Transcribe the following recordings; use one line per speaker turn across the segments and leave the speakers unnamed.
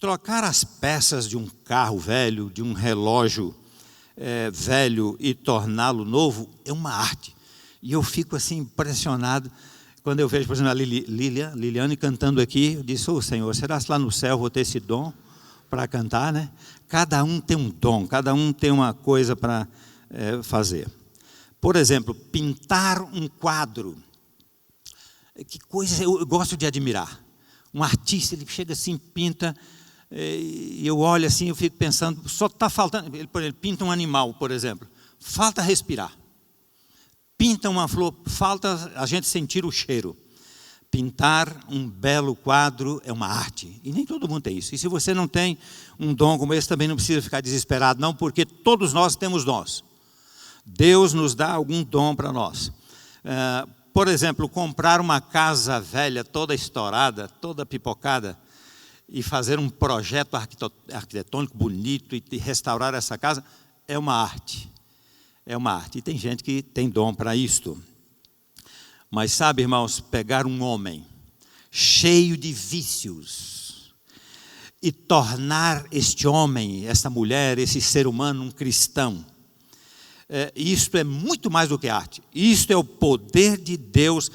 Trocar as peças de um carro velho, de um relógio velho e torná-lo novo é uma arte. E eu fico assim impressionado quando eu vejo, por exemplo, a Liliane cantando aqui. Eu disse, Senhor, será que lá no céu eu vou ter esse dom para cantar, né? Cada um tem um dom, cada um tem uma coisa para fazer. Por exemplo, pintar um quadro. Que coisa eu gosto de admirar. Um artista, ele chega assim, pinta, e eu olho assim, eu fico pensando, só está faltando, ele pinta um animal, por exemplo, falta respirar. Pinta uma flor, falta a gente sentir o cheiro. Pintar um belo quadro é uma arte, e nem todo mundo tem isso. E se você não tem um dom como esse, também não precisa ficar desesperado, não, porque todos nós temos dons. Deus nos dá algum dom para nós. Por exemplo, comprar uma casa velha, toda estourada, toda pipocada, e fazer um projeto arquitetônico bonito e restaurar essa casa, é uma arte. É uma arte. E tem gente que tem dom para isto. Mas sabe, irmãos, pegar um homem cheio de vícios e tornar este homem, esta mulher, esse ser humano, um cristão, isto é muito mais do que arte. Isto é o poder de Deus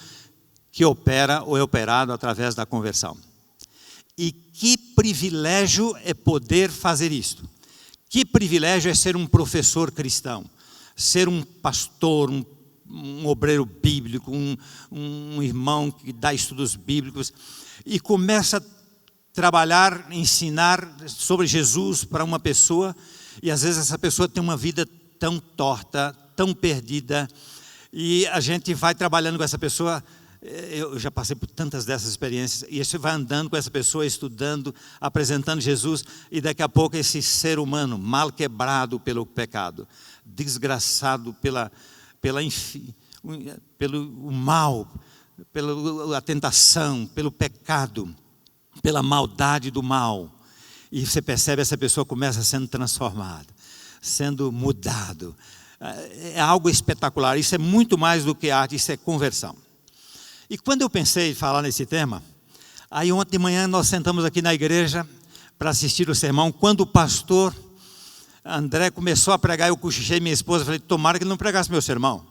que opera ou é operado através da conversão. E que privilégio é poder fazer isto. Que privilégio é ser um professor cristão, ser um pastor, um obreiro bíblico, um irmão que dá estudos bíblicos e começa a trabalhar, ensinar sobre Jesus para uma pessoa, e às vezes essa pessoa tem uma vida tão torta, tão perdida, e a gente vai trabalhando com essa pessoa. Eu já passei por tantas dessas experiências, e você vai andando com essa pessoa, estudando, apresentando Jesus, e daqui a pouco esse ser humano, mal quebrado pelo pecado, desgraçado pelo mal, pela tentação, pelo pecado, pela maldade do mal, e você percebe, essa pessoa começa sendo transformada, sendo mudado. É algo espetacular. Isso é muito mais do que arte, isso é conversão. E quando eu pensei em falar nesse tema, aí ontem de manhã nós sentamos aqui na igreja para assistir o sermão. Quando o pastor André começou a pregar, eu cochichei minha esposa, falei, tomara que ele não pregasse meu sermão.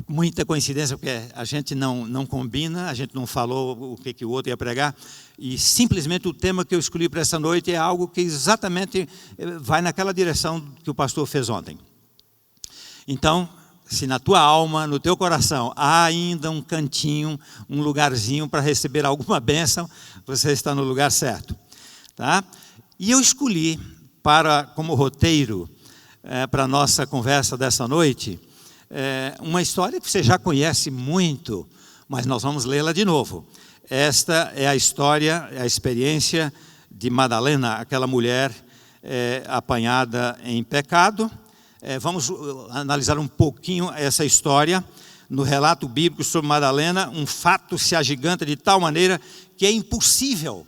Muita coincidência, porque a gente não combina, a gente não falou o que o outro ia pregar, e simplesmente o tema que eu escolhi para essa noite é algo que exatamente vai naquela direção que o pastor fez ontem. Então, se na tua alma, no teu coração, há ainda um cantinho, um lugarzinho para receber alguma bênção, você está no lugar certo. Tá? E eu escolhi, como roteiro, para a nossa conversa dessa noite, uma história que você já conhece muito, mas nós vamos lê-la de novo. Esta é a história, a experiência de Madalena, aquela mulher apanhada em pecado. Vamos analisar um pouquinho essa história. No relato bíblico sobre Madalena, um fato se agiganta de tal maneira que é impossível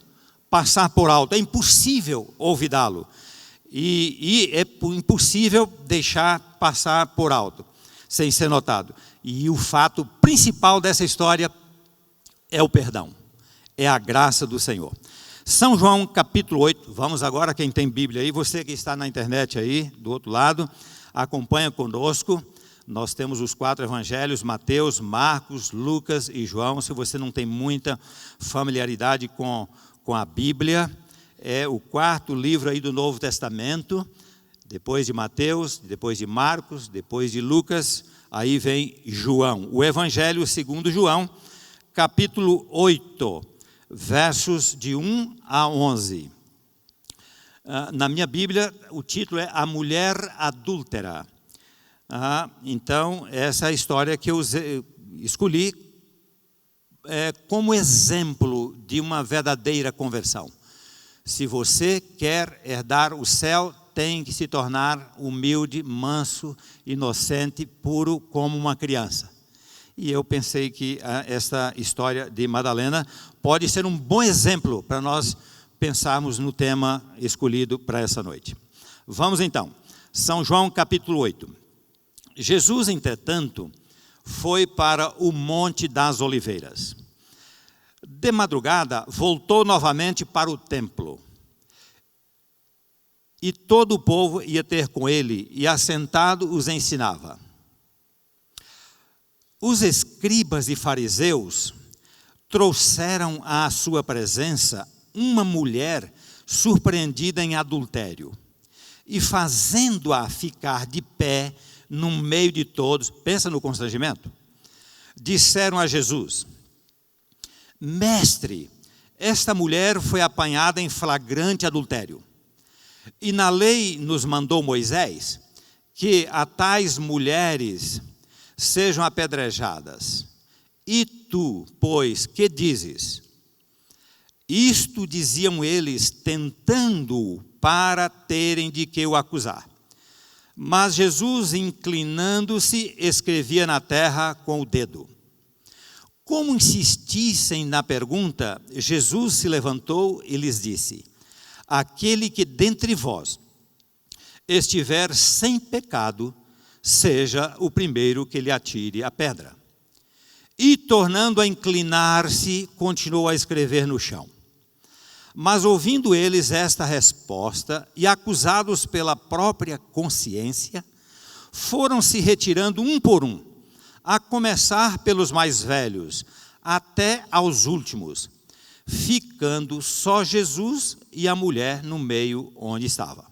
passar por alto, é impossível olvidá-lo. E é impossível deixar passar por alto, sem ser notado. E o fato principal dessa história é o perdão, é a graça do Senhor. São João capítulo 8, vamos agora, quem tem Bíblia aí, você que está na internet aí, do outro lado, acompanha conosco. Nós temos os 4 evangelhos, Mateus, Marcos, Lucas e João. Se você não tem muita familiaridade com a Bíblia, é o 4º livro aí do Novo Testamento, depois de Mateus, depois de Marcos, depois de Lucas, aí vem João. O Evangelho segundo João, capítulo 8, versos de 1 a 11. Na minha Bíblia, o título é A Mulher Adúltera. Então, essa é a história que eu escolhi como exemplo de uma verdadeira conversão. Se você quer herdar o céu, tem que se tornar humilde, manso, inocente, puro como uma criança. E eu pensei que essa história de Madalena pode ser um bom exemplo para nós pensarmos no tema escolhido para essa noite. Vamos então, São João capítulo 8. Jesus, entretanto, foi para o Monte das Oliveiras. De madrugada, voltou novamente para o templo. E todo o povo ia ter com ele, e assentado os ensinava. Os escribas e fariseus trouxeram à sua presença uma mulher surpreendida em adultério, e fazendo-a ficar de pé no meio de todos, pensa no constrangimento, disseram a Jesus: Mestre, esta mulher foi apanhada em flagrante adultério. E na lei nos mandou Moisés que a tais mulheres sejam apedrejadas. E tu, pois, que dizes? Isto diziam eles, tentando-o para terem de que o acusar. Mas Jesus, inclinando-se, escrevia na terra com o dedo. Como insistissem na pergunta, Jesus se levantou e lhes disse: Aquele que dentre vós estiver sem pecado, seja o primeiro que lhe atire a pedra. E, tornando a inclinar-se, continuou a escrever no chão. Mas ouvindo eles esta resposta, e acusados pela própria consciência, foram se retirando um por um, a começar pelos mais velhos, até aos últimos, ficando só Jesus e a mulher no meio onde estava.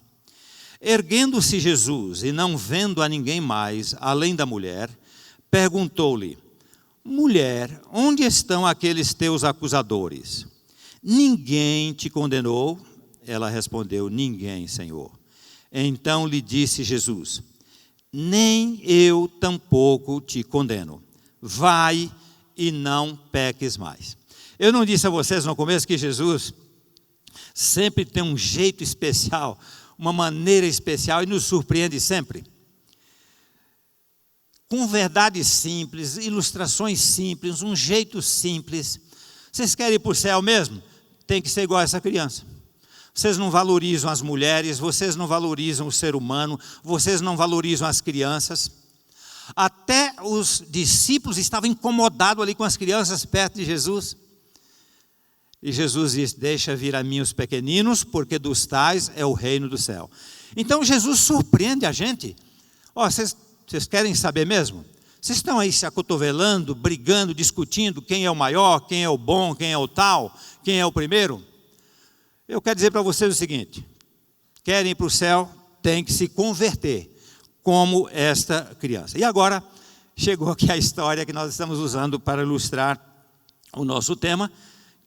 Erguendo-se Jesus, e não vendo a ninguém mais, além da mulher, perguntou-lhe: Mulher, onde estão aqueles teus acusadores? Ninguém te condenou? Ela respondeu: Ninguém, Senhor. Então lhe disse Jesus: Nem eu tampouco te condeno. Vai e não peques mais. Eu não disse a vocês no começo que Jesus sempre tem um jeito especial, uma maneira especial, e nos surpreende sempre. Com verdades simples, ilustrações simples, um jeito simples. Vocês querem ir para o céu mesmo? Tem que ser igual a essa criança. Vocês não valorizam as mulheres, vocês não valorizam o ser humano, vocês não valorizam as crianças. Até os discípulos estavam incomodados ali com as crianças perto de Jesus. E Jesus disse: Deixa vir a mim os pequeninos, porque dos tais é o reino do céu. Então Jesus surpreende a gente. Vocês querem saber mesmo? Vocês estão aí se acotovelando, brigando, discutindo quem é o maior, quem é o bom, quem é o tal, quem é o primeiro? Eu quero dizer para vocês o seguinte: querem ir para o céu, tem que se converter, como esta criança. E agora, chegou aqui a história que nós estamos usando para ilustrar o nosso tema,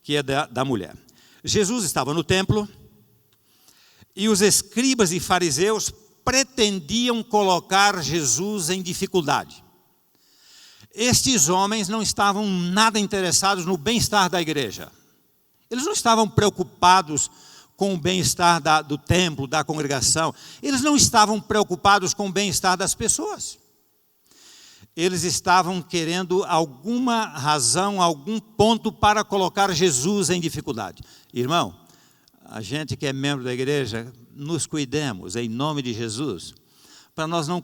que é da mulher. Jesus estava no templo, e os escribas e fariseus pretendiam colocar Jesus em dificuldade. Estes homens não estavam nada interessados no bem-estar da igreja. Eles não estavam preocupados com o bem-estar do templo, da congregação. Eles não estavam preocupados com o bem-estar das pessoas. Eles estavam querendo alguma razão, algum ponto para colocar Jesus em dificuldade. Irmão, a gente que é membro da igreja, nos cuidemos em nome de Jesus, para nós não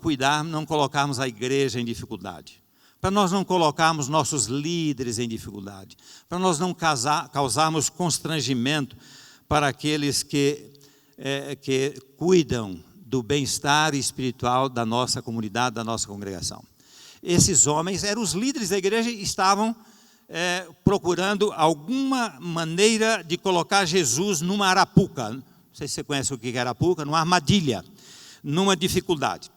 colocarmos a igreja em dificuldade, para nós não colocarmos nossos líderes em dificuldade, para nós não causarmos constrangimento para aqueles que cuidam do bem-estar espiritual da nossa comunidade, da nossa congregação. Esses homens eram os líderes da igreja e estavam procurando alguma maneira de colocar Jesus numa arapuca. Não sei se você conhece o que é arapuca, numa armadilha, numa dificuldade.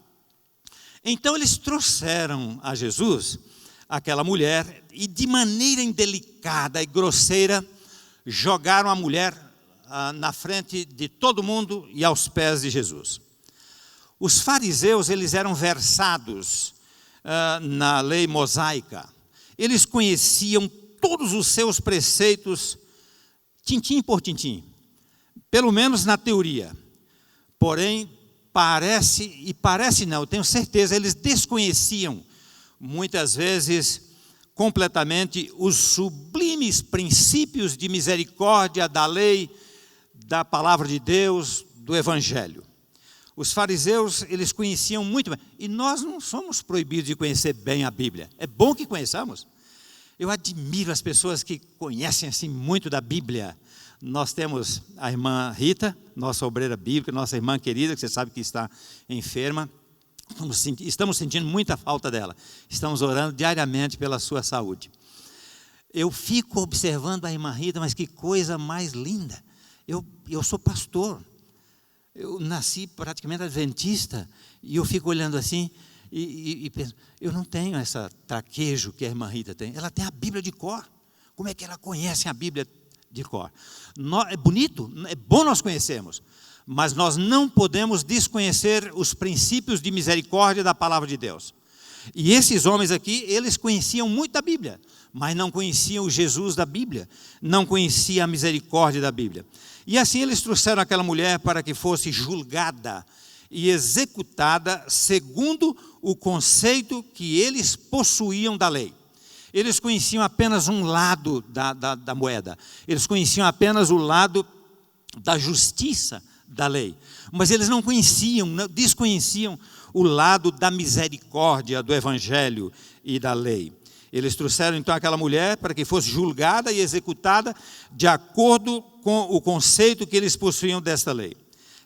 Então eles trouxeram a Jesus aquela mulher e, de maneira indelicada e grosseira, jogaram a mulher na frente de todo mundo e aos pés de Jesus. Os fariseus, eles eram versados na lei mosaica. Eles conheciam todos os seus preceitos, tintim por tintim, pelo menos na teoria. Porém, eu tenho certeza, eles desconheciam, muitas vezes, completamente os sublimes princípios de misericórdia da lei, da palavra de Deus, do Evangelho. Os fariseus, eles conheciam muito bem, e nós não somos proibidos de conhecer bem a Bíblia. É bom que conheçamos. Eu admiro as pessoas que conhecem assim muito da Bíblia, Nós temos a irmã Rita, nossa obreira bíblica, nossa irmã querida, que você sabe que está enferma. Estamos sentindo muita falta dela. Estamos orando diariamente pela sua saúde. Eu fico observando a irmã Rita, mas que coisa mais linda. Eu sou pastor. Eu nasci praticamente adventista. E eu fico olhando assim e penso, eu não tenho essa traquejo que a irmã Rita tem. Ela tem a Bíblia de cor. Como é que ela conhece a Bíblia de cor? É bonito, é bom nós conhecermos. Mas nós não podemos desconhecer os princípios de misericórdia da palavra de Deus. E esses homens aqui, eles conheciam muito a Bíblia, mas não conheciam o Jesus da Bíblia, não conheciam a misericórdia da Bíblia. E assim eles trouxeram aquela mulher para que fosse julgada e executada segundo o conceito que eles possuíam da lei. Eles conheciam apenas um lado da moeda, eles conheciam apenas o lado da justiça da lei, mas eles não conheciam, desconheciam o lado da misericórdia do Evangelho e da lei. Eles trouxeram então aquela mulher para que fosse julgada e executada de acordo com o conceito que eles possuíam desta lei.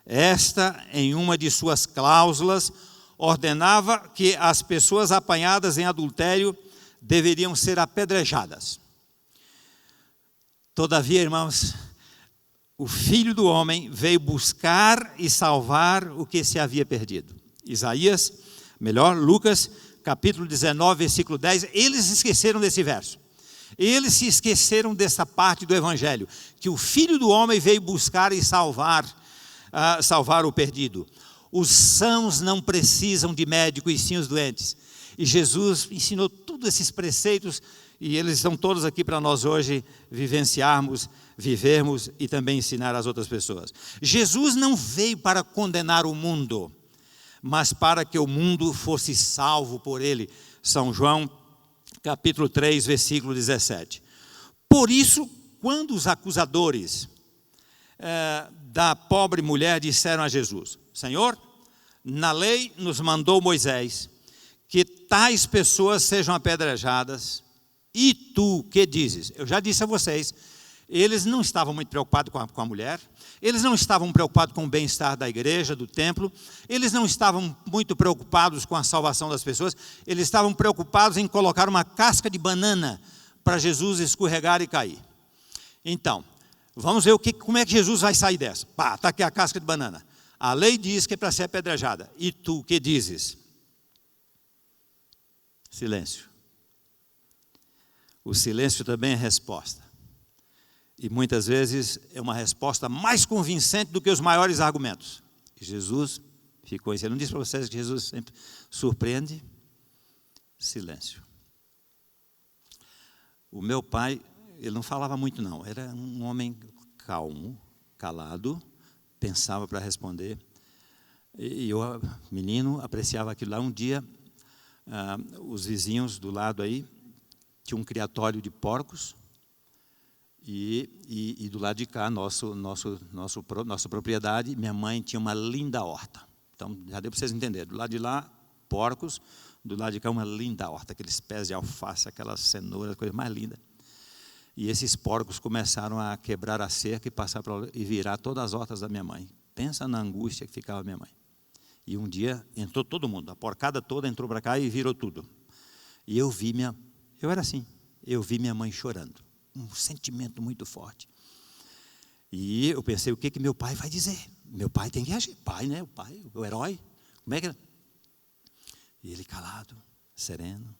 Esta, em uma de suas cláusulas, ordenava que as pessoas apanhadas em adultério deveriam ser apedrejadas. Todavia, irmãos, o Filho do Homem veio buscar e salvar o que se havia perdido. Lucas, capítulo 19, versículo 10, eles esqueceram desse verso. Eles se esqueceram dessa parte do Evangelho, que o Filho do Homem veio buscar e salvar o perdido. Os sãos não precisam de médico, e sim os doentes. E Jesus ensinou todos esses preceitos, e eles estão todos aqui para nós hoje vivenciarmos, vivermos e também ensinar às outras pessoas. Jesus não veio para condenar o mundo, mas para que o mundo fosse salvo por ele. São João, capítulo 3, versículo 17. Por isso, quando os acusadores da pobre mulher disseram a Jesus: Senhor, na lei nos mandou Moisés que tais pessoas sejam apedrejadas, e tu que dizes? Eu já disse a vocês, eles não estavam muito preocupados com a mulher, eles não estavam preocupados com o bem-estar da igreja, do templo, eles não estavam muito preocupados com a salvação das pessoas, eles estavam preocupados em colocar uma casca de banana para Jesus escorregar e cair. Então, vamos ver como é que Jesus vai sair dessa. Pá, está aqui a casca de banana. A lei diz que é para ser apedrejada. E tu que dizes? Silêncio. O silêncio também é resposta. E muitas vezes é uma resposta mais convincente do que os maiores argumentos. E Jesus ficou em silêncio. Eu não disse para vocês que Jesus sempre surpreende? Silêncio. O meu pai, ele não falava muito não. Era um homem calmo, calado, pensava para responder. E eu, menino, apreciava aquilo lá. Um dia, os vizinhos do lado aí tinham um criatório de porcos e do lado de cá, nossa propriedade, minha mãe tinha uma linda horta. Então, já deu para vocês entenderem. Do lado de lá, porcos, do lado de cá, uma linda horta, aqueles pés de alface, aquelas cenouras, coisa mais linda. E esses porcos começaram a quebrar a cerca e virar todas as hortas da minha mãe. Pensa na angústia que ficava a minha mãe. E um dia entrou todo mundo, a porcada toda entrou para cá e virou tudo. E eu era assim, eu vi minha mãe chorando, um sentimento muito forte. E eu pensei, o que meu pai vai dizer? Meu pai tem que agir, pai, né? O herói. Como é que... E ele calado, sereno.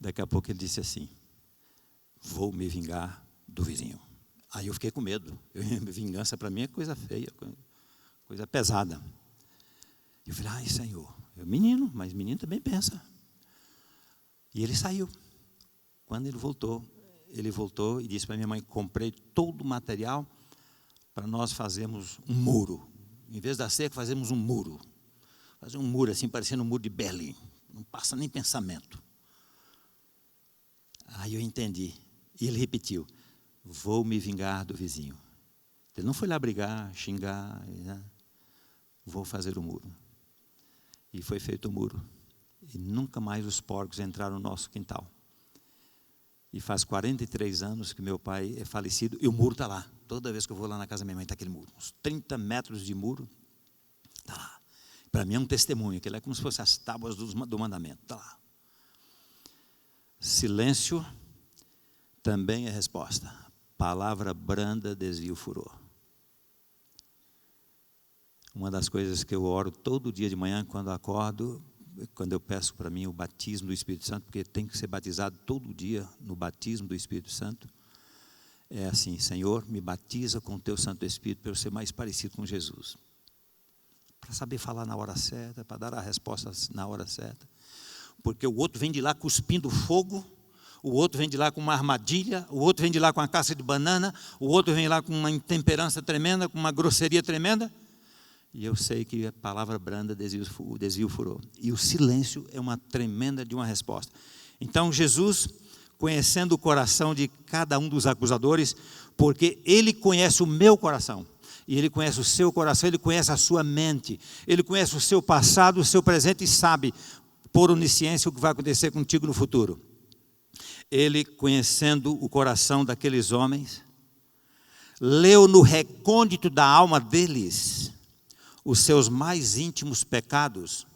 Daqui a pouco ele disse assim: vou me vingar do vizinho. Aí eu fiquei com medo. Vingança para mim é coisa feia, coisa pesada. Eu falei, ai Senhor, eu menino, mas menino também pensa. E ele saiu. Quando ele voltou e disse para minha mãe: comprei todo o material para nós fazermos um muro. Em vez da cerca, fazemos um muro. Fazer um muro assim, parecendo um muro de Berlim. Não passa nem pensamento. Aí eu entendi. E ele repetiu: vou me vingar do vizinho. Ele não foi lá brigar, xingar, né? Vou fazer o muro. E foi feito o muro. E nunca mais os porcos entraram no nosso quintal. E faz 43 anos que meu pai é falecido e o muro está lá. Toda vez que eu vou lá na casa da minha mãe, está aquele muro. Uns 30 metros de muro, está lá. Para mim é um testemunho, que ele é como se fosse as tábuas do mandamento. Está lá. Silêncio também é resposta. Palavra branda desvia o furor. Uma das coisas que eu oro todo dia de manhã, quando acordo, quando eu peço para mim o batismo do Espírito Santo, porque tem que ser batizado todo dia no batismo do Espírito Santo, é assim: Senhor, me batiza com o teu Santo Espírito para eu ser mais parecido com Jesus. Para saber falar na hora certa, para dar a resposta na hora certa. Porque o outro vem de lá cuspindo fogo, o outro vem de lá com uma armadilha, o outro vem de lá com uma casca de banana, o outro vem lá com uma intemperança tremenda, com uma grosseria tremenda. E eu sei que a palavra branda desvia o furor. E o silêncio é uma tremenda de uma resposta. Então Jesus, conhecendo o coração de cada um dos acusadores, porque Ele conhece o meu coração, e Ele conhece o seu coração, Ele conhece a sua mente, Ele conhece o seu passado, o seu presente, e sabe, por onisciência, o que vai acontecer contigo no futuro. Ele, conhecendo o coração daqueles homens, leu no recôndito da alma deles os seus mais íntimos pecados.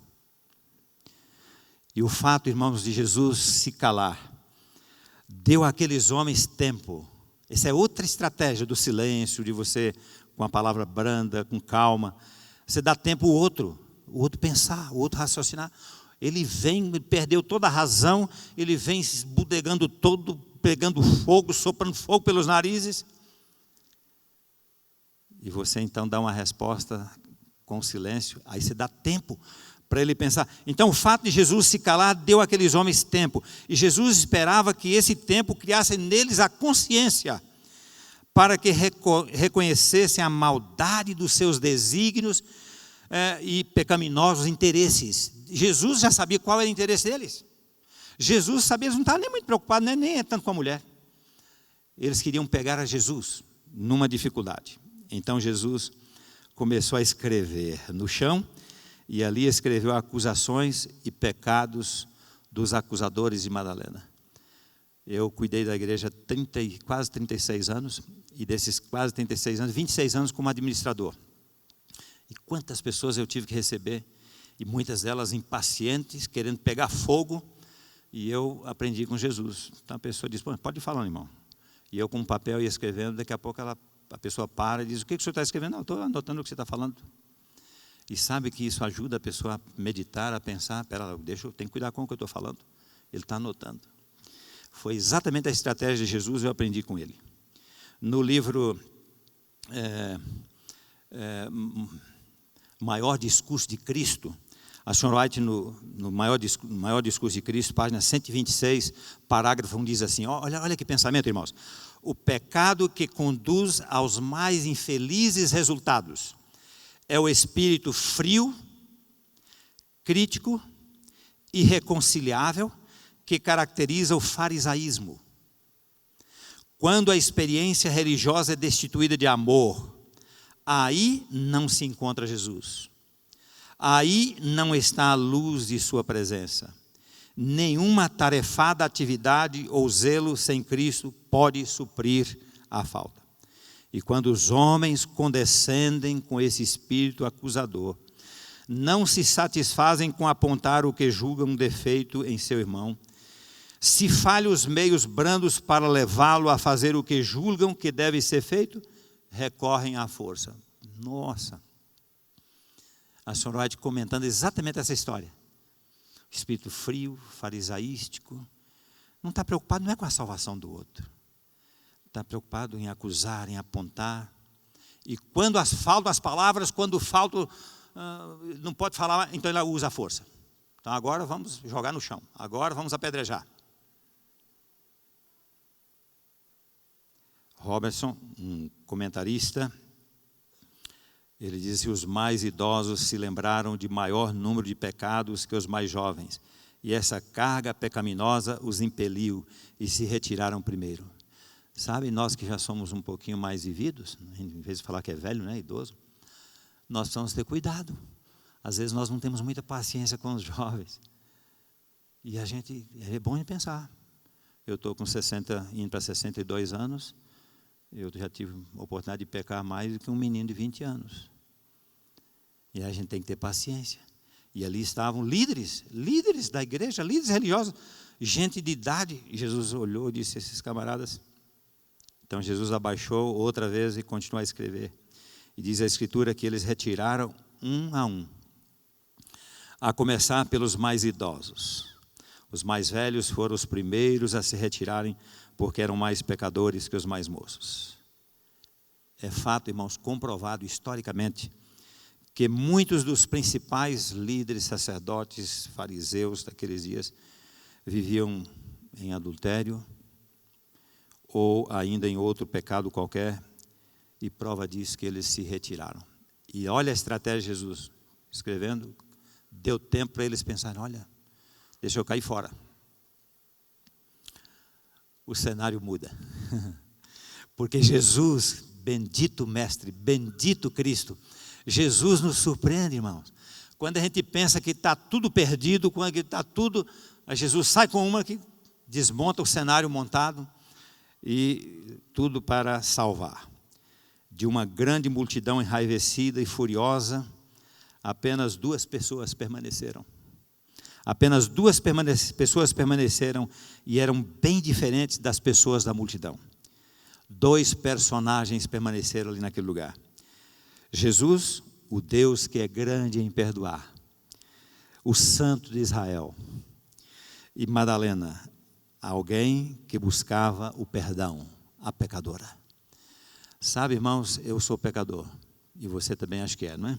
E o fato, irmãos, de Jesus se calar, deu àqueles homens tempo. Essa é outra estratégia do silêncio, de você, com a palavra branda, com calma, você dá tempo ao outro pensar, o outro raciocinar. Ele vem, perdeu toda a razão, ele vem se esbudegando todo, pegando fogo, soprando fogo pelos narizes. E você então dá uma resposta com silêncio, aí você dá tempo para ele pensar. Então o fato de Jesus se calar deu àqueles homens tempo, e Jesus esperava que esse tempo criasse neles a consciência, para que reconhecessem a maldade dos seus desígnios e pecaminosos interesses. Jesus já sabia qual era o interesse deles. Jesus sabia, eles não estavam nem muito preocupados, nem tanto com a mulher. Eles queriam pegar a Jesus numa dificuldade. Então Jesus começou a escrever no chão, e ali escreveu acusações e pecados dos acusadores de Madalena. Eu cuidei da igreja quase 36 anos, e desses quase 36 anos, 26 anos como administrador. E quantas pessoas eu tive que receber, e muitas delas impacientes, querendo pegar fogo, e eu aprendi com Jesus. Então a pessoa diz: pode falar, irmão. E eu com um papel ia escrevendo, daqui a pouco a pessoa para e diz: o que o senhor está escrevendo? Não, estou anotando o que você está falando. E sabe que isso ajuda a pessoa a meditar, a pensar: eu tenho que cuidar com o que eu estou falando. Ele está anotando. Foi exatamente a estratégia de Jesus, eu aprendi com ele. No livro Maior Discurso de Cristo, a Senhora White, no maior Discurso de Cristo, página 126, parágrafo 1, diz assim: olha que pensamento, irmãos. O pecado que conduz aos mais infelizes resultados é o espírito frio, crítico, irreconciliável, que caracteriza o farisaísmo. Quando a experiência religiosa é destituída de amor, aí não se encontra Jesus. Aí não está a luz de sua presença. Nenhuma tarefada atividade ou zelo sem Cristo pode suprir a falta. E quando os homens condescendem com esse espírito acusador, não se satisfazem com apontar o que julgam um defeito em seu irmão, se falham os meios brandos para levá-lo a fazer o que julgam que deve ser feito, recorrem à força. Nossa! A Senhora White comentando exatamente essa história. Espírito frio, farisaístico, não está preocupado, não é com a salvação do outro. Está preocupado em acusar, em apontar. E quando faltam as palavras, quando falta, não pode falar, então ele usa a força. Então agora vamos jogar no chão, agora vamos apedrejar. Robertson, um comentarista, ele diz que os mais idosos se lembraram de maior número de pecados que os mais jovens, e essa carga pecaminosa os impeliu e se retiraram primeiro. Sabe, nós que já somos um pouquinho mais vividos, em vez de falar que é velho, né, idoso, nós precisamos ter cuidado. Às vezes nós não temos muita paciência com os jovens. E é bom de pensar. Eu estou com 60, indo para 62 anos. Eu já tive a oportunidade de pecar mais do que um menino de 20 anos. E aí a gente tem que ter paciência. E ali estavam líderes da igreja, líderes religiosos, gente de idade. E Jesus olhou e disse: esses camaradas. Então Jesus abaixou outra vez e continuou a escrever. E diz a Escritura que eles retiraram um, a começar pelos mais idosos. Os mais velhos foram os primeiros a se retirarem, porque eram mais pecadores que os mais moços. É fato, irmãos, comprovado historicamente, que muitos dos principais líderes, sacerdotes, fariseus daqueles dias, viviam em adultério, ou ainda em outro pecado qualquer, e prova disso que eles se retiraram. E olha a estratégia de Jesus, escrevendo, deu tempo para eles pensarem: olha, deixa eu cair fora. O cenário muda. Porque Jesus, bendito Mestre, bendito Cristo, Jesus nos surpreende, irmãos. Quando a gente pensa que está tudo perdido, quando está tudo, Jesus sai com uma que desmonta o cenário montado, e tudo para salvar. De uma grande multidão enraivecida e furiosa, apenas 2 pessoas permaneceram. Apenas 2 pessoas permaneceram e eram bem diferentes das pessoas da multidão. 2 personagens permaneceram ali naquele lugar. Jesus, o Deus que é grande em perdoar, o Santo de Israel, e Madalena, alguém que buscava o perdão, a pecadora. Sabe, irmãos, eu sou pecador, e você também acho que é, não é?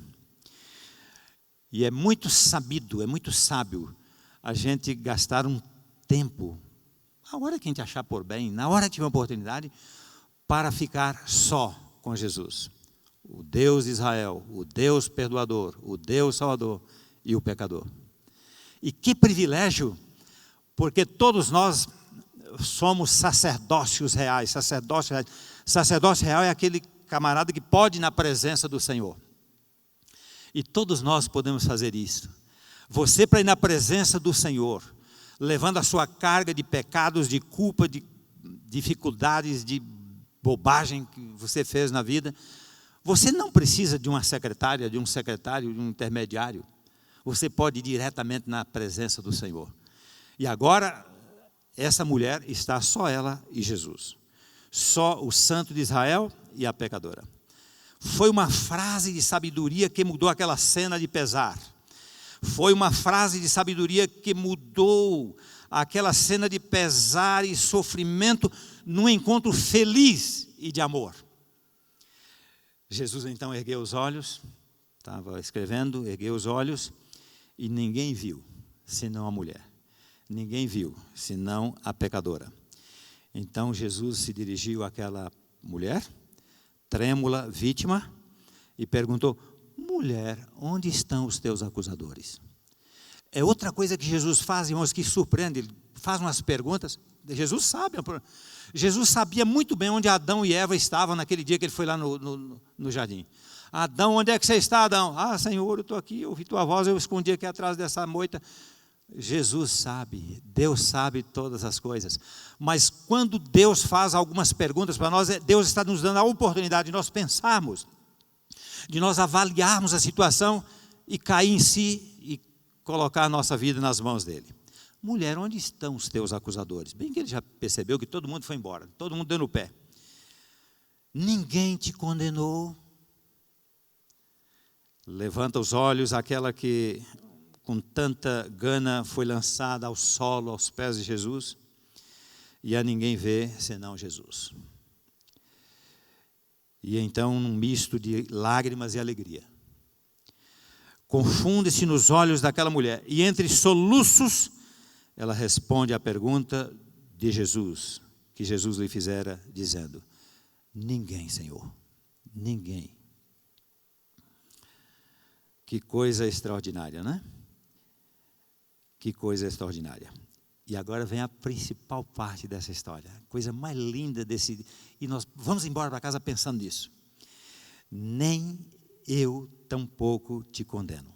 E é muito sabido, é muito sábio a gente gastar um tempo, a hora que a gente achar por bem, na hora que tiver uma oportunidade, para ficar só com Jesus. O Deus de Israel, o Deus perdoador, o Deus salvador e o pecador. E que privilégio, porque todos nós somos sacerdócios reais. Sacerdócio real é aquele camarada que pode ir na presença do Senhor. E todos nós podemos fazer isso. Você, para ir na presença do Senhor, levando a sua carga de pecados, de culpa, de dificuldades, de bobagem que você fez na vida, você não precisa de uma secretária, de um secretário, de um intermediário. Você pode ir diretamente na presença do Senhor. E agora, essa mulher está só ela e Jesus. Só o Santo de Israel e a pecadora. Foi uma frase de sabedoria que mudou aquela cena de pesar. Foi uma frase de sabedoria que mudou aquela cena de pesar e sofrimento num encontro feliz e de amor. Jesus então ergueu os olhos, estava escrevendo, ergueu os olhos e ninguém viu, senão a mulher. Ninguém viu, senão a pecadora. Então Jesus se dirigiu àquela mulher, trêmula, vítima, e perguntou: mulher, onde estão os teus acusadores? É outra coisa que Jesus faz, irmãos, que surpreende. Ele faz umas perguntas. Jesus sabia muito bem onde Adão e Eva estavam naquele dia que ele foi lá no jardim. Adão, onde é que você está, Adão? Ah, Senhor, eu estou aqui, eu ouvi tua voz, eu escondi aqui atrás dessa moita. Jesus sabe, Deus sabe todas as coisas. Mas quando Deus faz algumas perguntas para nós, Deus está nos dando a oportunidade de nós pensarmos, de nós avaliarmos a situação e cair em si e colocar a nossa vida nas mãos dele. Mulher, onde estão os teus acusadores? Bem que ele já percebeu que todo mundo foi embora, todo mundo deu no pé. Ninguém te condenou? Levanta os olhos, aquela que com tanta gana foi lançada ao solo, aos pés de Jesus, e a ninguém vê senão Jesus. E então, num misto de lágrimas e alegria, confunde-se nos olhos daquela mulher, e entre soluços, ela responde à pergunta de Jesus, que Jesus lhe fizera, dizendo: ninguém, Senhor, ninguém. Que coisa extraordinária, não é? Que coisa extraordinária. E agora vem a principal parte dessa história, a coisa mais linda desse. E nós vamos embora para casa pensando nisso. Nem eu tampouco te condeno.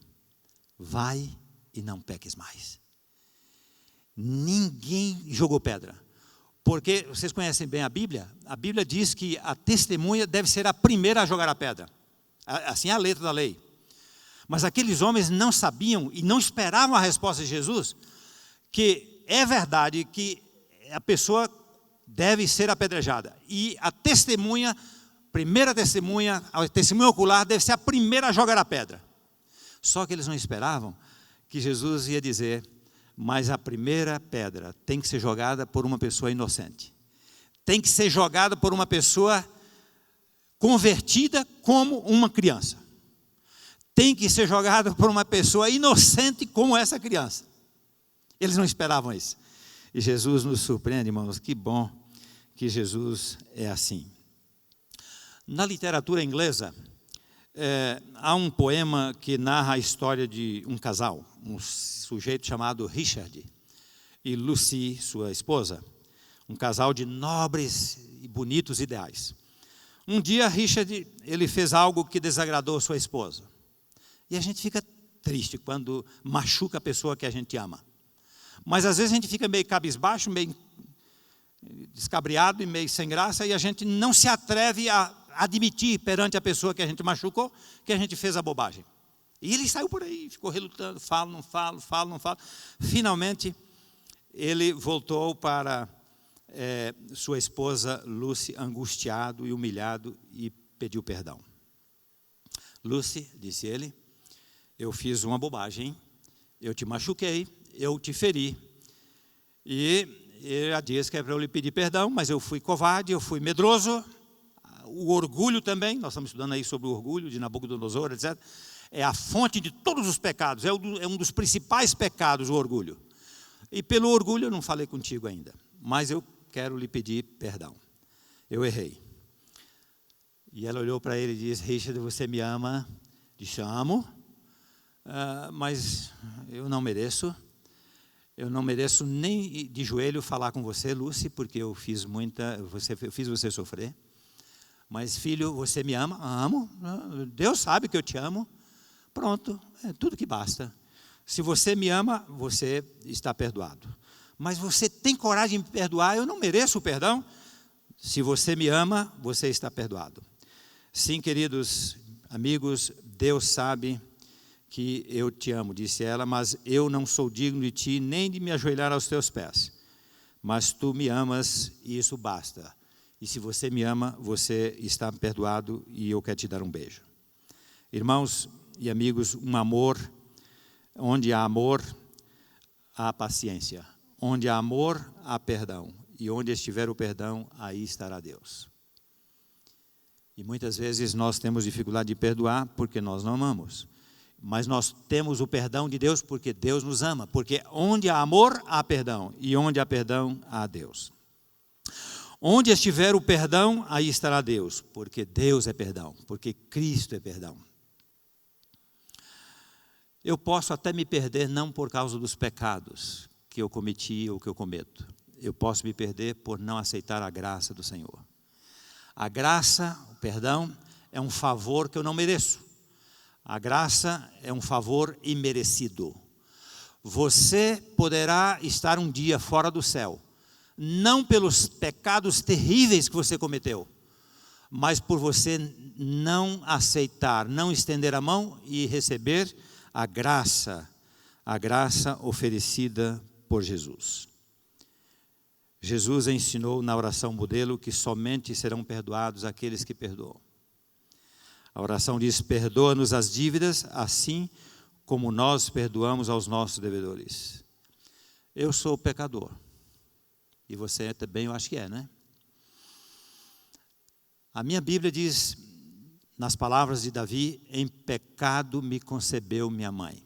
Vai e não peques mais. Ninguém jogou pedra. Porque vocês conhecem bem a Bíblia diz que a testemunha deve ser a primeira a jogar a pedra. Assim é a letra da lei. Mas aqueles homens não sabiam e não esperavam a resposta de Jesus, que é verdade que a pessoa deve ser apedrejada. E a testemunha, primeira testemunha, a testemunha ocular deve ser a primeira a jogar a pedra. Só que eles não esperavam que Jesus ia dizer, mas a primeira pedra tem que ser jogada por uma pessoa inocente. Tem que ser jogada por uma pessoa convertida como uma criança. Tem que ser jogada por uma pessoa inocente como essa criança. Eles não esperavam isso. E Jesus nos surpreende, irmãos. Que bom que Jesus é assim. Na literatura inglesa, há um poema que narra a história de um casal, um sujeito chamado Richard e Lucy, sua esposa, um casal de nobres e bonitos ideais. Um dia Richard, ele fez algo que desagradou sua esposa. E a gente fica triste quando machuca a pessoa que a gente ama. Mas às vezes a gente fica meio cabisbaixo, meio descabriado e meio sem graça, e a gente não se atreve a admitir perante a pessoa que a gente machucou, que a gente fez a bobagem. E ele saiu por aí, ficou relutando, falo, não falo. Finalmente, ele voltou para sua esposa Lucy, angustiado e humilhado, e pediu perdão. Lucy, disse ele, eu fiz uma bobagem, eu te machuquei, eu te feri, e ele já disse que é para eu lhe pedir perdão, mas eu fui covarde, eu fui medroso. O orgulho também, nós estamos estudando aí sobre o orgulho de Nabucodonosor, etc. É a fonte de todos os pecados, é um dos principais pecados, o orgulho. E pelo orgulho eu não falei contigo ainda, mas eu quero lhe pedir perdão. Eu errei. E ela olhou para ele e disse, Richard, você me ama? Disse, amo, mas eu não mereço. Eu não mereço nem de joelho falar com você, Lucy, porque eu fiz você sofrer. Mas, filho, você me ama? Amo. Deus sabe que eu te amo. Pronto, é tudo que basta. Se você me ama, você está perdoado. Mas você tem coragem de me perdoar? Eu não mereço o perdão. Se você me ama, você está perdoado. Sim, queridos amigos, Deus sabe que eu te amo, disse ela, mas eu não sou digno de ti, nem de me ajoelhar aos teus pés. Mas tu me amas e isso basta. E se você me ama, você está perdoado e eu quero te dar um beijo. Irmãos e amigos, um amor, onde há amor, há paciência. Onde há amor, há perdão. E onde estiver o perdão, aí estará Deus. E muitas vezes nós temos dificuldade de perdoar porque nós não amamos. Mas nós temos o perdão de Deus porque Deus nos ama. Porque onde há amor, há perdão. E onde há perdão, há Deus. Onde estiver o perdão, aí estará Deus. Porque Deus é perdão. Porque Cristo é perdão. Eu posso até me perder não por causa dos pecados que eu cometi ou que eu cometo. Eu posso me perder por não aceitar a graça do Senhor. A graça, o perdão, é um favor que eu não mereço. A graça é um favor imerecido. Você poderá estar um dia fora do céu, não pelos pecados terríveis que você cometeu, mas por você não aceitar, não estender a mão e receber a graça oferecida por Jesus. Jesus ensinou na oração modelo que somente serão perdoados aqueles que perdoam. A oração diz, perdoa-nos as dívidas, assim como nós perdoamos aos nossos devedores. Eu sou pecador. E você também, eu acho que é, né? A minha Bíblia diz, nas palavras de Davi, em pecado me concebeu minha mãe.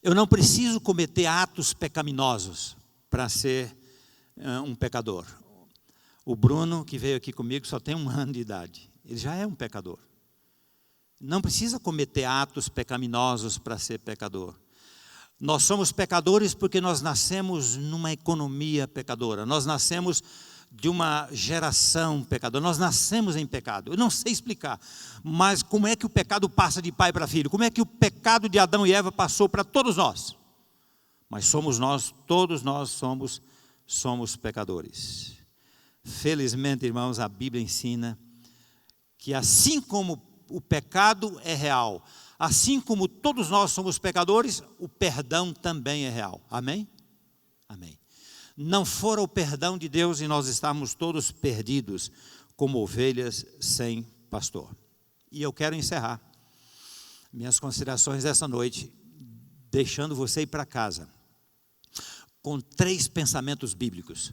Eu não preciso cometer atos pecaminosos para ser um pecador. O Bruno, que veio aqui comigo, só tem 1 ano de idade. Ele já é um pecador. Não precisa cometer atos pecaminosos para ser pecador. Nós somos pecadores porque nós nascemos numa economia pecadora. Nós nascemos de uma geração pecadora. Nós nascemos em pecado. Eu não sei explicar, mas como é que o pecado passa de pai para filho? Como é que o pecado de Adão e Eva passou para todos nós? Mas somos nós, todos nós somos somos pecadores. Felizmente, irmãos, a Bíblia ensina que assim como o pecado é real, assim como todos nós somos pecadores, o perdão também é real. Amém? Amém. Não fora o perdão de Deus e nós estamos todos perdidos como ovelhas sem pastor. E eu quero encerrar minhas considerações dessa noite, deixando você ir para casa com 3 pensamentos bíblicos.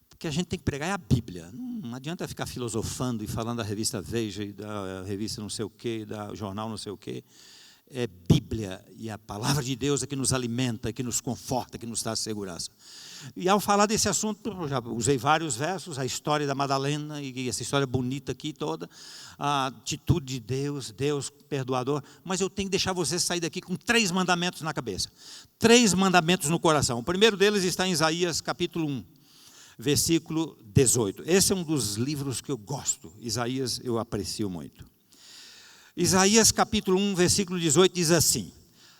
Porque a gente tem que pregar é a Bíblia. Não adianta ficar filosofando e falando da revista Veja e da revista não sei o quê, da jornal não sei o quê. É Bíblia e a palavra de Deus é que nos alimenta, que nos conforta, que nos dá segurança. E ao falar desse assunto, eu já usei vários versos, a história da Madalena, e essa história bonita aqui toda, a atitude de Deus, Deus perdoador, mas eu tenho que deixar você sair daqui com 3 mandamentos na cabeça, 3 mandamentos no coração. O primeiro deles está em Isaías capítulo 1, versículo 18. Esse é um dos livros que eu gosto, Isaías eu aprecio muito. Isaías capítulo 1, versículo 18 diz assim: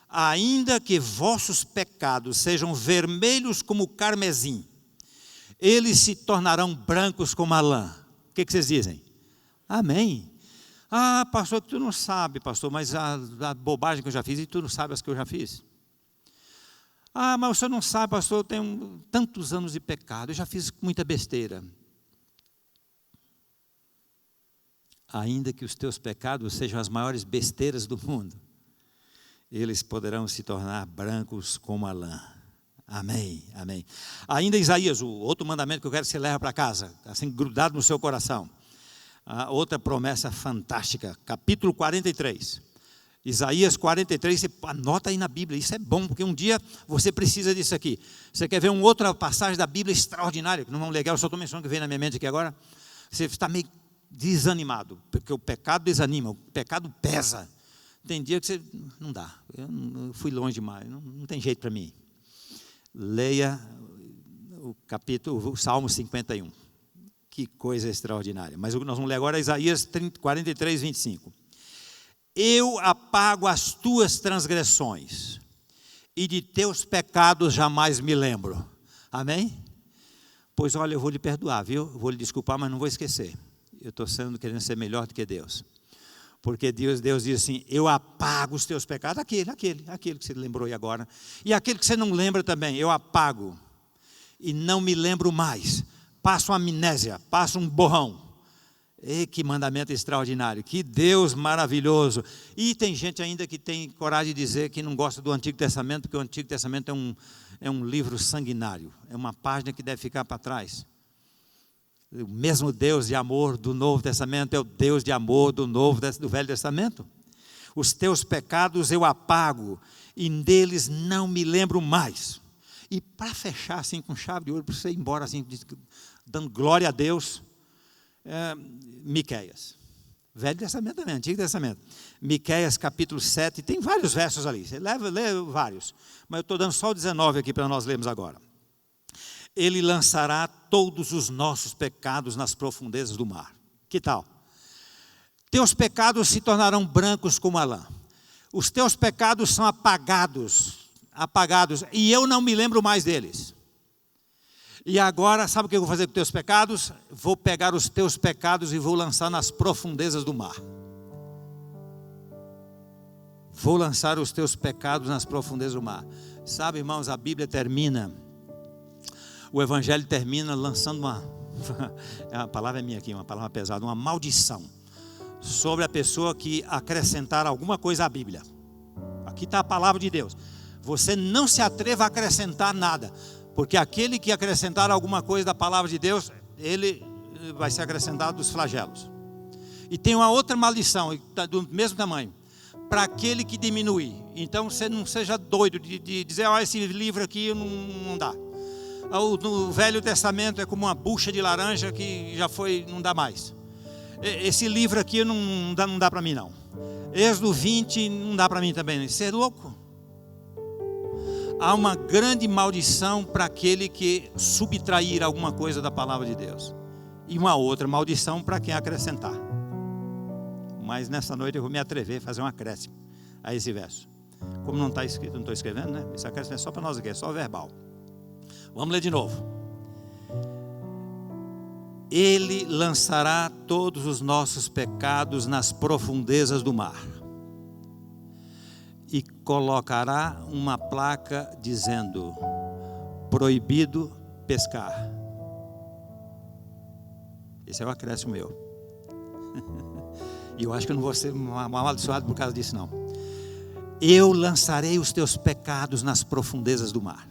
ainda que vossos pecados sejam vermelhos como o carmesim, eles se tornarão brancos como a lã. O que vocês dizem? Amém. Ah, pastor, tu não sabe, pastor, mas a bobagem que eu já fiz, e tu não sabe as que eu já fiz. Ah, mas você não sabe, pastor, eu tenho tantos anos de pecado, eu já fiz muita besteira. Ainda que os teus pecados sejam as maiores besteiras do mundo, eles poderão se tornar brancos como a lã. Amém, amém. Ainda Isaías, o outro mandamento que eu quero que você leve para casa, assim grudado no seu coração. Outra promessa fantástica, capítulo 43. Isaías 43, você anota aí na Bíblia, isso é bom, porque um dia você precisa disso aqui. Você quer ver uma outra passagem da Bíblia extraordinária, que não vamos legal, eu só estou mencionando que veio na minha mente aqui agora. Você está meio desanimado, porque o pecado desanima, o pecado pesa. Tem dia que você, não dá, eu fui longe demais, não tem jeito para mim. Leia o Salmo 51, que coisa extraordinária. Mas o que nós vamos ler agora é Isaías 43, 25. Eu apago as tuas transgressões, e de teus pecados jamais me lembro. Amém? Pois olha, eu vou lhe perdoar, viu? Vou lhe desculpar, mas não vou esquecer. Eu estou querendo ser melhor do que Deus. Porque Deus diz assim, eu apago os teus pecados, aquele que você lembrou aí agora. E aquele que você não lembra também, eu apago. E não me lembro mais. Passo uma amnésia, passo um borrão. E que mandamento extraordinário, que Deus maravilhoso. E tem gente ainda que tem coragem de dizer que não gosta do Antigo Testamento, porque o Antigo Testamento é um livro sanguinário. É uma página que deve ficar para trás. O mesmo Deus de amor do Novo Testamento é o Deus de amor do Velho Testamento. Os teus pecados eu apago e deles não me lembro mais. E para fechar assim com chave de ouro, para você ir embora assim, dando glória a Deus, Miqueias. Velho Testamento também, Antigo Testamento. Miqueias capítulo 7, tem vários versos ali, você lê vários, mas eu estou dando só o 19 aqui para nós lermos agora. Ele lançará todos os nossos pecados nas profundezas do mar. Que tal? Teus pecados se tornarão brancos como a lã. Os teus pecados são apagados, e eu não me lembro mais deles. E agora, sabe o que eu vou fazer com teus pecados? Vou pegar os teus pecados e vou lançar nas profundezas do mar. Vou lançar os teus pecados nas profundezas do mar. Sabe, irmãos, a Bíblia termina, o Evangelho termina lançando a palavra é minha aqui, uma palavra pesada, uma maldição sobre a pessoa que acrescentar alguma coisa à Bíblia. Aqui está a palavra de Deus. Você não se atreva a acrescentar nada, porque aquele que acrescentar alguma coisa da palavra de Deus, ele vai ser acrescentado dos flagelos. E tem uma outra maldição, do mesmo tamanho, para aquele que diminuir. Então você não seja doido de dizer, esse livro aqui não dá. No Velho Testamento é como uma bucha de laranja que já foi, não dá mais. Esse livro aqui não dá para mim não. Êxodo 20 não dá para mim também. Você é louco? Há uma grande maldição para aquele que subtrair alguma coisa da palavra de Deus. E uma outra maldição para quem acrescentar. Mas nessa noite eu vou me atrever a fazer um acréscimo a esse verso. Como não está escrito, não estou escrevendo, né? Esse acréscimo é só para nós aqui, é só verbal. Vamos ler de novo. Ele lançará todos os nossos pecados nas profundezas do mar e colocará uma placa dizendo: proibido pescar. Esse é o acréscimo meu. E eu acho que eu não vou ser amaldiçoado por causa disso, não. Eu lançarei os teus pecados nas profundezas do mar.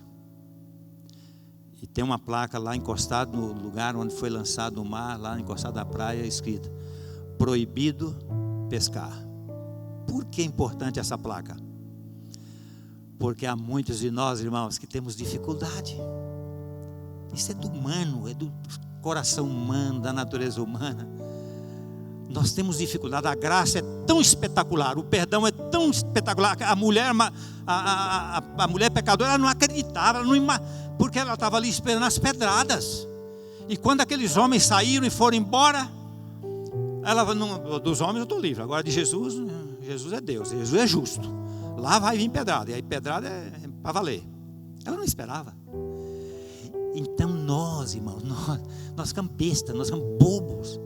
E tem uma placa lá encostada no lugar onde foi lançado o mar, lá encostado na praia, escrita: proibido pescar. Por que é importante essa placa? Porque há muitos de nós, irmãos, que temos dificuldade. Isso é do humano, é do coração humano, da natureza humana. Nós temos dificuldade. A graça é tão espetacular, o perdão é tão espetacular. A mulher pecadora, ela não acreditava, porque ela estava ali esperando as pedradas. E quando aqueles homens saíram e foram embora, ela não, dos homens eu estou livre. Agora de Jesus, Jesus é Deus, Jesus é justo. Lá vai vir pedrada, e aí pedrada é para valer. Ela não esperava. Então nós, irmãos, nós ficamos bestas, nós ficamos bobos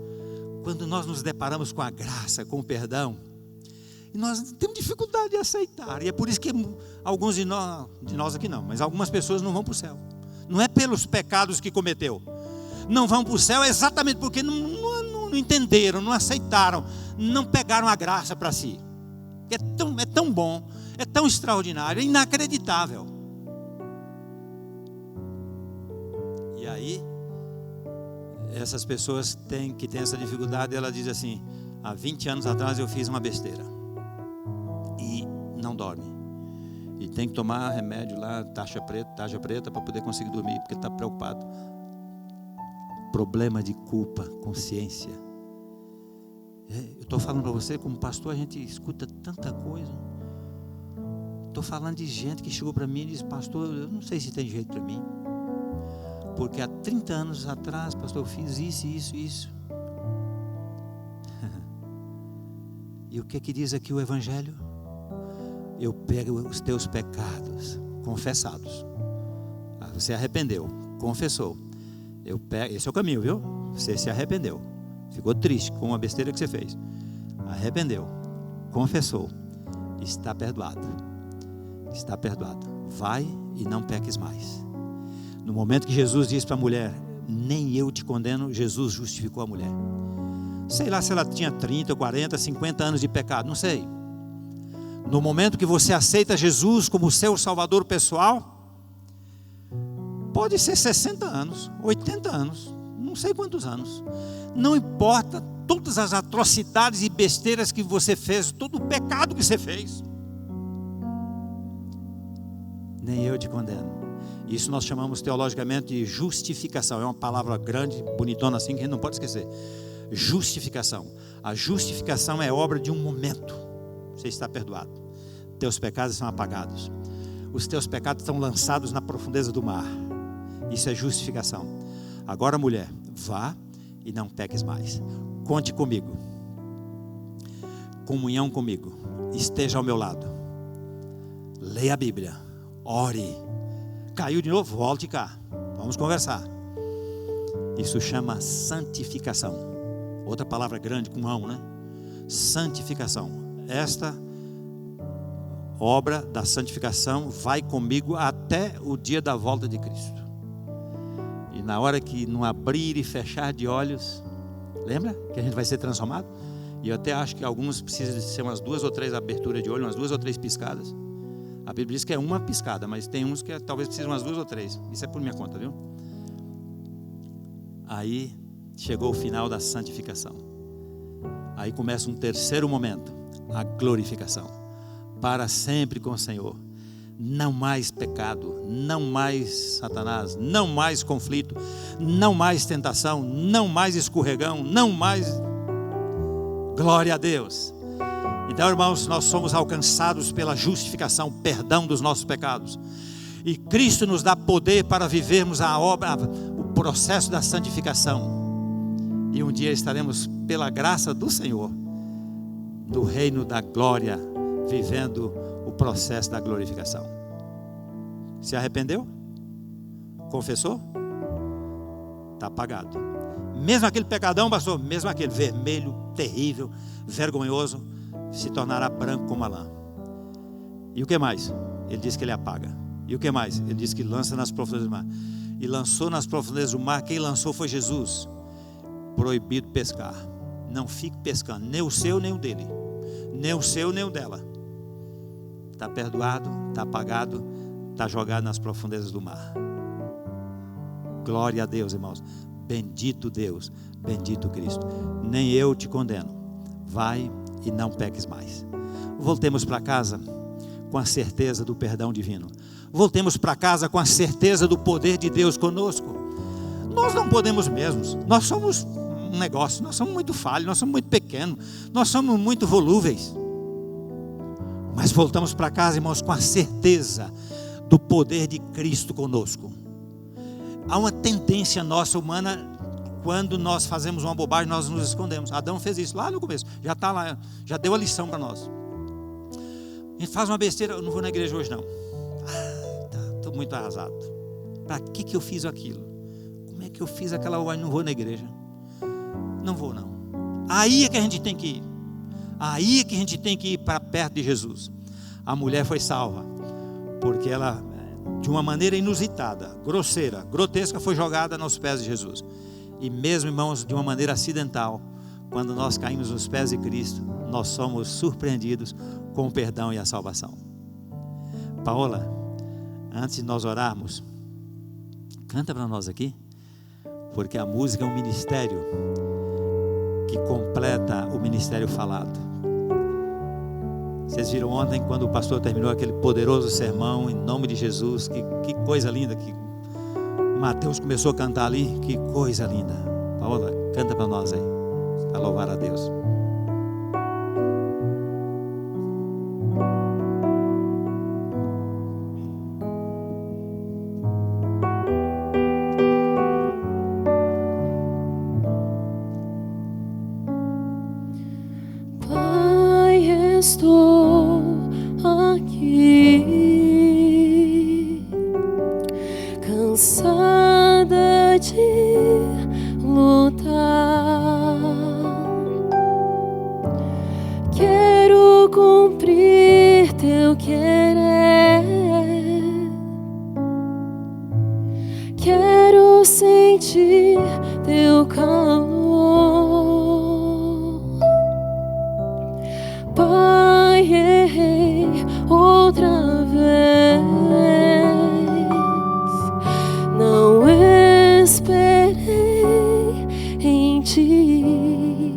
quando nós nos deparamos com a graça, com o perdão, e nós temos dificuldade de aceitar. E é por isso que alguns de nós aqui não, mas algumas pessoas não vão para o céu. Não é pelos pecados que cometeu, não vão para o céu exatamente porque não entenderam, não aceitaram, não pegaram a graça para si. É tão bom, é tão extraordinário, é inacreditável. E aí, essas pessoas que têm essa dificuldade, ela diz assim: há 20 anos atrás eu fiz uma besteira, e não dorme, e tem que tomar remédio lá, taxa preta para poder conseguir dormir, porque está preocupado. Problema de culpa, consciência. Eu estou falando para você, como pastor, a gente escuta tanta coisa. Estou falando de gente que chegou para mim e disse: pastor, eu não sei se tem jeito para mim, porque há 30 anos atrás, pastor, eu fiz isso. E o que diz aqui o Evangelho? Eu pego os teus pecados confessados. Você arrependeu, confessou. Eu pego, esse é o caminho, viu? Você se arrependeu, ficou triste com uma besteira que você fez, arrependeu, confessou, está perdoado. Está perdoado. Vai e não peques mais. No momento que Jesus disse para a mulher: nem eu te condeno, Jesus justificou a mulher. Sei lá se ela tinha 30, 40, 50 anos de pecado, não sei. No momento que você aceita Jesus como seu salvador pessoal, pode ser 60 anos, 80 anos, não sei quantos anos, não importa todas as atrocidades e besteiras que você fez, todo o pecado que você fez, nem eu te condeno. Isso nós chamamos teologicamente de justificação. É uma palavra grande, bonitona assim, que a gente não pode esquecer. Justificação. A justificação é obra de um momento. Você está perdoado. Teus pecados são apagados. Os teus pecados estão lançados na profundeza do mar. Isso é justificação. Agora, mulher, vá e não peques mais. Conte comigo. Comunhão comigo. Esteja ao meu lado. Leia a Bíblia. Ore. Caiu de novo? Volte cá. Vamos conversar. Isso chama santificação. Outra palavra grande com mão, né? Santificação. Esta obra da santificação vai comigo até o dia da volta de Cristo. E na hora que não abrir e fechar de olhos, lembra que a gente vai ser transformado? E eu até acho que alguns precisam ser umas 2 ou 3 aberturas de olho, umas 2 ou 3 piscadas. A Bíblia diz que é uma piscada, mas tem uns que talvez precisem umas 2 ou 3. Isso é por minha conta, viu? Aí chegou o final da santificação. Aí começa um terceiro momento, a glorificação. Para sempre com o Senhor. Não mais pecado, não mais Satanás, não mais conflito, não mais tentação, não mais escorregão, não mais... Glória a Deus. Então, irmãos, nós somos alcançados pela justificação, perdão dos nossos pecados. E Cristo nos dá poder para vivermos a obra, o processo da santificação. E um dia estaremos, pela graça do Senhor, no reino da glória, vivendo o processo da glorificação. Se arrependeu? Confessou? Está apagado. Mesmo aquele pecadão, pastor, mesmo aquele vermelho, terrível, vergonhoso, se tornará branco como a lã. E o que mais? Ele diz que ele apaga. E o que mais? Ele diz que lança nas profundezas do mar. E lançou nas profundezas do mar. Quem lançou foi Jesus. Proibido pescar. Não fique pescando, nem o seu, nem o dele, nem o seu, nem o dela. Está perdoado, está apagado, está jogado nas profundezas do mar. Glória a Deus, irmãos. Bendito Deus, bendito Cristo. Nem eu te condeno. Vai e não peques mais. Voltemos para casa com a certeza do perdão divino. Voltemos para casa com a certeza do poder de Deus conosco. Nós não podemos mesmos. Nós somos um negócio. Nós somos muito falhos. Nós somos muito pequenos. Nós somos muito volúveis. Mas voltamos para casa, irmãos, com a certeza do poder de Cristo conosco. Há uma tendência nossa humana, quando nós fazemos uma bobagem, nós nos escondemos. Adão fez isso lá no começo, já está lá, já deu a lição para nós. A gente faz uma besteira, eu não vou na igreja hoje não. Estou muito arrasado. Para que eu fiz aquilo? Como é que eu fiz aquela bobagem? Não vou na igreja. Não vou não. Aí é que a gente tem que ir. Aí é que a gente tem que ir para perto de Jesus. A mulher foi salva, porque ela, de uma maneira inusitada, grosseira, grotesca, foi jogada nos pés de Jesus. E mesmo, irmãos, de uma maneira acidental, quando nós caímos nos pés de Cristo, nós somos surpreendidos com o perdão e a salvação. Paola, antes de nós orarmos, canta para nós aqui, porque a música é um ministério que completa o ministério falado. Vocês viram ontem, quando o pastor terminou aquele poderoso sermão, em nome de Jesus, que coisa linda, que Mateus começou a cantar ali, que coisa linda. Paola, canta para nós aí, para louvar a Deus.
Estou aqui, cansada de lutar. Quero cumprir teu querer. Quero sentir teu calor. Pai, errei outra vez, não esperei em ti.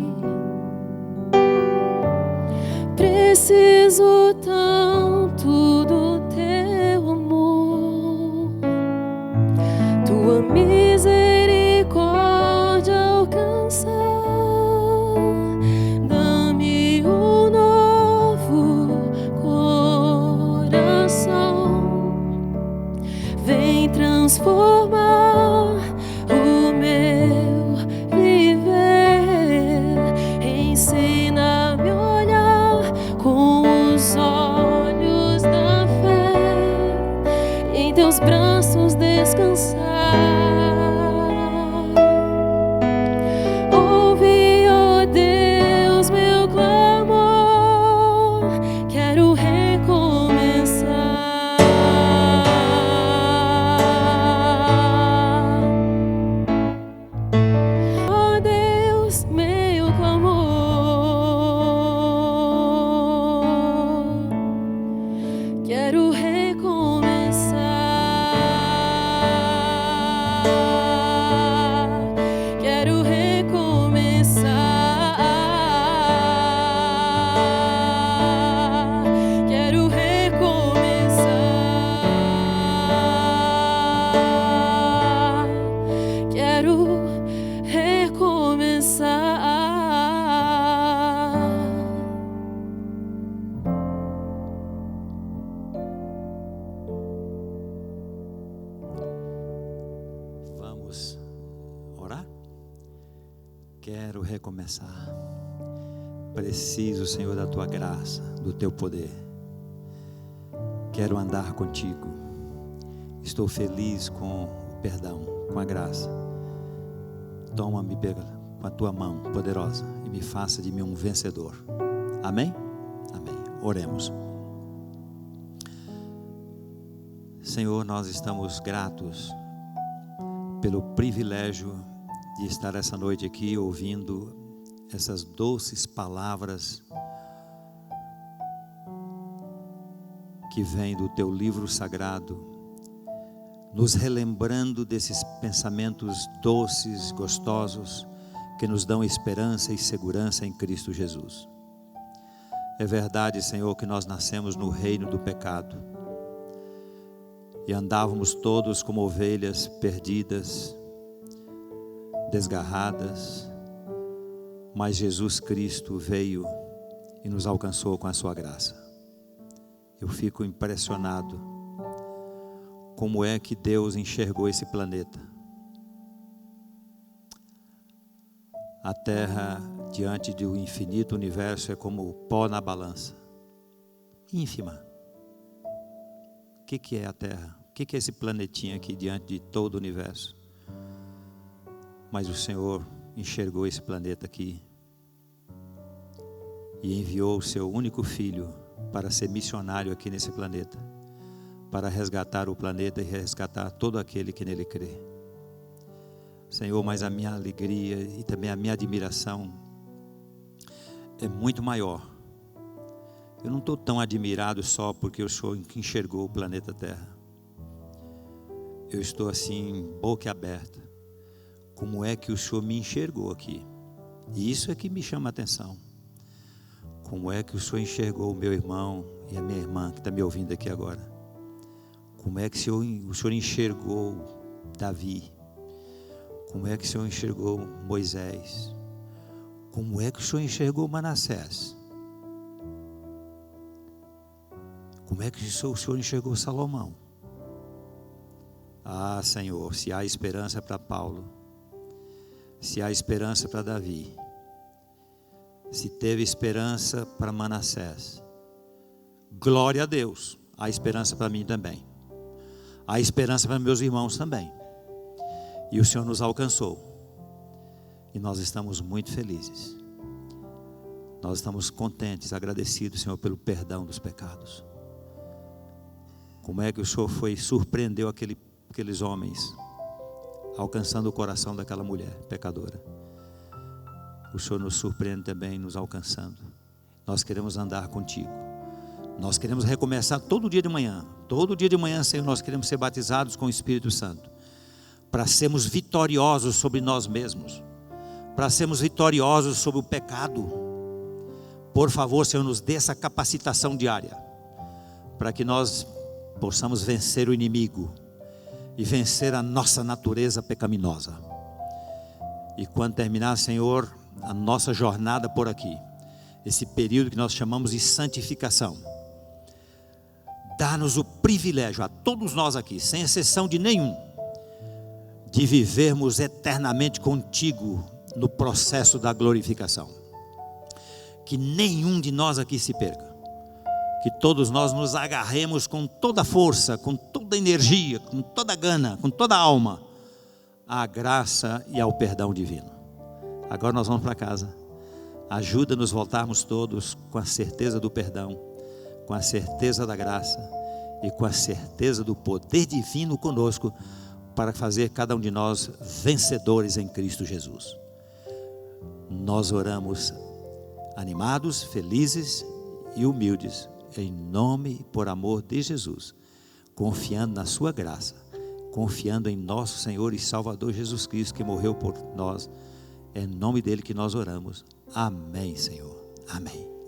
Preciso tanto do teu amor, tua misericórdia alcançar. Transformar o meu viver, ensina-me a olhar com os olhos da fé, em teus braços descansar. Ouve, ó Deus, meu clamor, quero recomeçar. Quero recomeçar, quero recomeçar, quero recomeçar, quero recomeçar.
Orar? Quero recomeçar. Preciso, Senhor, da tua graça, do teu poder. Quero andar contigo. Estou feliz com o perdão, com a graça. Toma-me com a tua mão poderosa e me faça de mim um vencedor. Amém? Amém. Oremos. Senhor, nós estamos gratos pelo privilégio de estar essa noite aqui ouvindo essas doces palavras que vêm do teu livro sagrado, nos relembrando desses pensamentos doces, gostosos, que nos dão esperança e segurança em Cristo Jesus. É verdade, Senhor, que nós nascemos no reino do pecado e andávamos todos como ovelhas perdidas, desgarradas, mas Jesus Cristo veio e nos alcançou com a sua graça. Eu fico impressionado como é que Deus enxergou esse planeta. A Terra, diante do infinito universo, é como pó na balança. Ínfima. O que é a Terra? O que é esse planetinha aqui diante de todo o universo? Mas o Senhor enxergou esse planeta aqui e enviou o seu único filho para ser missionário aqui nesse planeta, para resgatar o planeta e resgatar todo aquele que nele crê. Senhor, mas a minha alegria e também a minha admiração é muito maior. Eu não estou tão admirado só porque o Senhor enxergou o planeta Terra. Eu estou assim, boca aberta. Como é que o Senhor me enxergou aqui? E isso é que me chama a atenção. Como é que o Senhor enxergou o meu irmão e a minha irmã que está me ouvindo aqui agora? Como é que o Senhor enxergou Davi? Como é que o Senhor enxergou Moisés? Como é que o Senhor enxergou Manassés? Como é que o Senhor enxergou Salomão? Ah, Senhor, se há esperança para Paulo, se há esperança para Davi, se teve esperança para Manassés, glória a Deus, há esperança para mim também. Há esperança para meus irmãos também. E o Senhor nos alcançou. E nós estamos muito felizes. Nós estamos contentes, agradecidos, Senhor, pelo perdão dos pecados. Como é que o Senhor surpreendeu aqueles homens, alcançando o coração daquela mulher pecadora. O Senhor nos surpreende também, nos alcançando. Nós queremos andar contigo. Nós queremos recomeçar todo dia de manhã. Todo dia de manhã, Senhor, nós queremos ser batizados com o Espírito Santo, para sermos vitoriosos sobre nós mesmos, para sermos vitoriosos sobre o pecado. Por favor, Senhor, nos dê essa capacitação diária, para que nós possamos vencer o inimigo e vencer a nossa natureza pecaminosa. E quando terminar, Senhor, a nossa jornada por aqui, esse período que nós chamamos de santificação, dá-nos o privilégio, a todos nós aqui, sem exceção de nenhum, de vivermos eternamente contigo no processo da glorificação. Que nenhum de nós aqui se perca. Que todos nós nos agarremos com toda a força, com toda a energia, com toda a gana, com toda a alma, à graça e ao perdão divino. Agora nós vamos para casa. Ajuda-nos a voltarmos todos com a certeza do perdão, com a certeza da graça e com a certeza do poder divino conosco, para fazer cada um de nós vencedores em Cristo Jesus. Nós oramos animados, felizes e humildes, em nome e por amor de Jesus, confiando na sua graça, confiando em nosso Senhor e Salvador Jesus Cristo, que morreu por nós. É em nome dele que nós oramos. Amém, Senhor. Amém.